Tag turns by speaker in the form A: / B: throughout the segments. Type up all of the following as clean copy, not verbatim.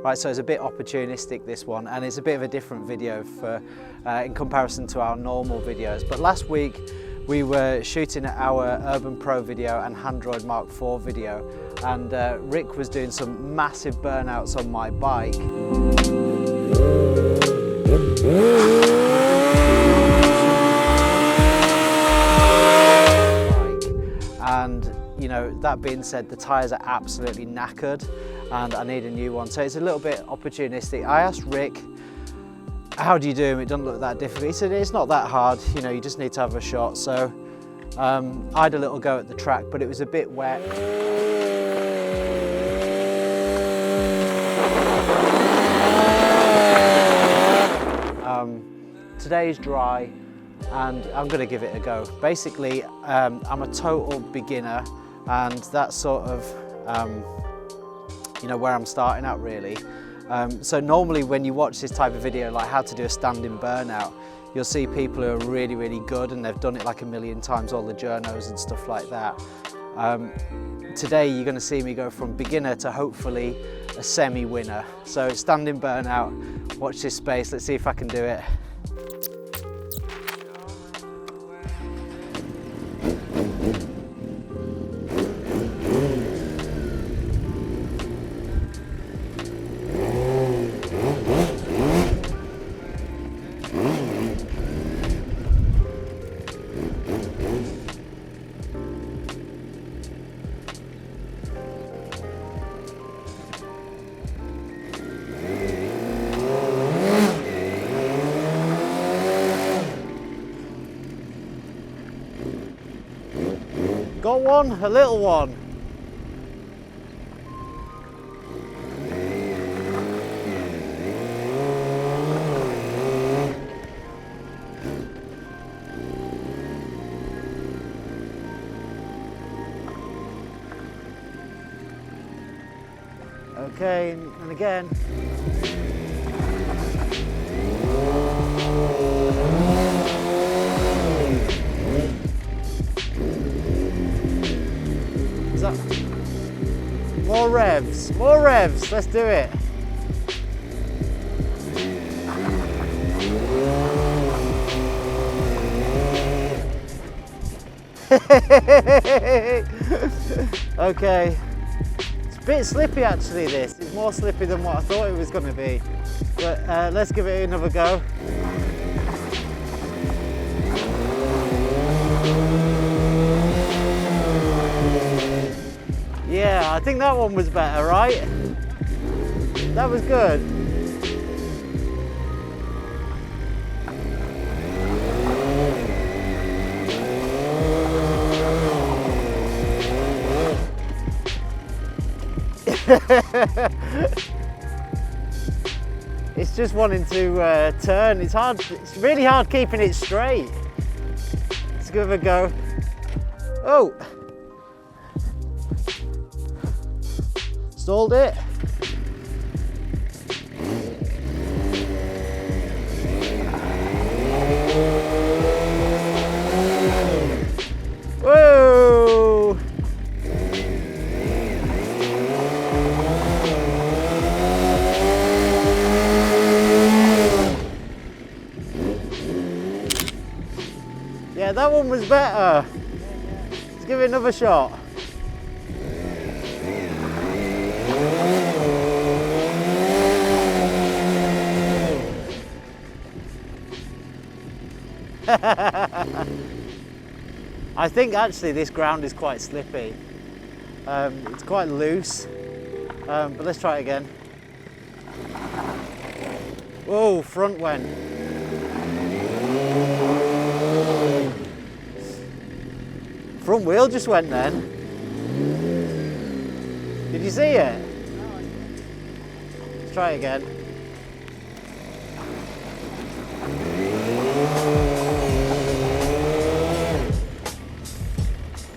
A: Right, so it's a bit opportunistic, this one, and it's a bit of a different video in comparison to our normal videos. But last week we were shooting our Urbane Pro video and Handroid Mark IV video, and Rick was doing some massive burnouts on my bike. And you know, that being said, the tyres are absolutely knackered and I need a new one. So it's a little bit opportunistic. I asked Rick, how do you do them? It doesn't look that difficult. He said, it's not that hard, you know, you just need to have a shot. So I had a little go at the track, but it was a bit wet. Today's dry and I'm going to give it a go. Basically, I'm a total beginner, and that's sort of you know, where I'm starting at really. So normally when you watch this type of video, like how to do a standing burnout, you'll see people who are really, really good and they've done it like a million times, all the journos and stuff like that. Today you're going to see me go from beginner to hopefully a semi-winner. So standing burnout, watch this space, let's see if I can do it. Got one, a little one. Okay, and again. More revs, let's do it. Okay, it's a bit slippy actually this. It's more slippy than what I thought it was going to be. But let's give it another go. Yeah, I think that one was better, right? That was good. It's just wanting to turn. It's hard. It's really hard keeping it straight. Let's give it a go. Oh! Stalled it. Whoa! Yeah, that one was better. Let's give it another shot. I think actually this ground is quite slippy. It's quite loose, but let's try it again. Whoa, front went. Front wheel just went then. Did you see it? Let's try it again.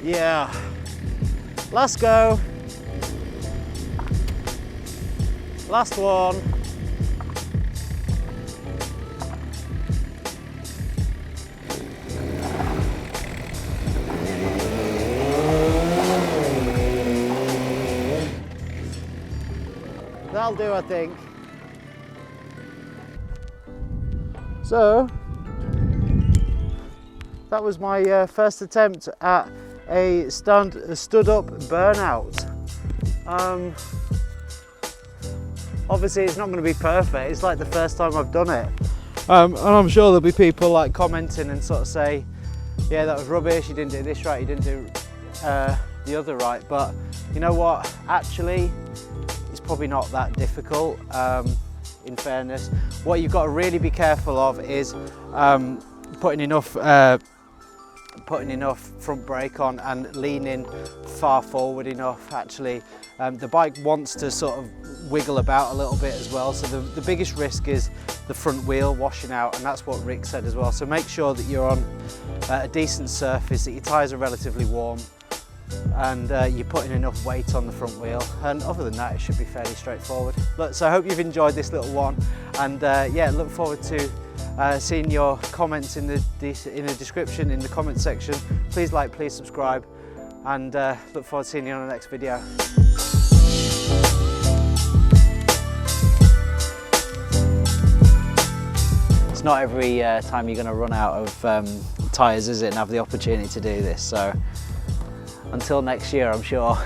A: Yeah, last go, last one. that'll do, I think. So, that was my first attempt at a stood up burnout. Obviously it's not going to be perfect, it's like the first time I've done it. And I'm sure there'll be people like commenting and sort of say, yeah, that was rubbish, you didn't do this right, you didn't do the other right. But you know what, actually it's probably not that difficult, in fairness. What you've got to really be careful of is putting enough front brake on and leaning far forward enough. Actually, the bike wants to sort of wiggle about a little bit as well, so the biggest risk is the front wheel washing out, and that's what Rick said as well. So make sure that you're on a decent surface, that your tyres are relatively warm, and you're putting enough weight on the front wheel, and other than that it should be fairly straightforward. Look, so I hope you've enjoyed this little one, and yeah, look forward to seeing your comments in the description, in the comment section. Please like, please subscribe, and look forward to seeing you on the next video. It's not every time you're going to run out of tyres, is it, and have the opportunity to do this, so until next year, I'm sure.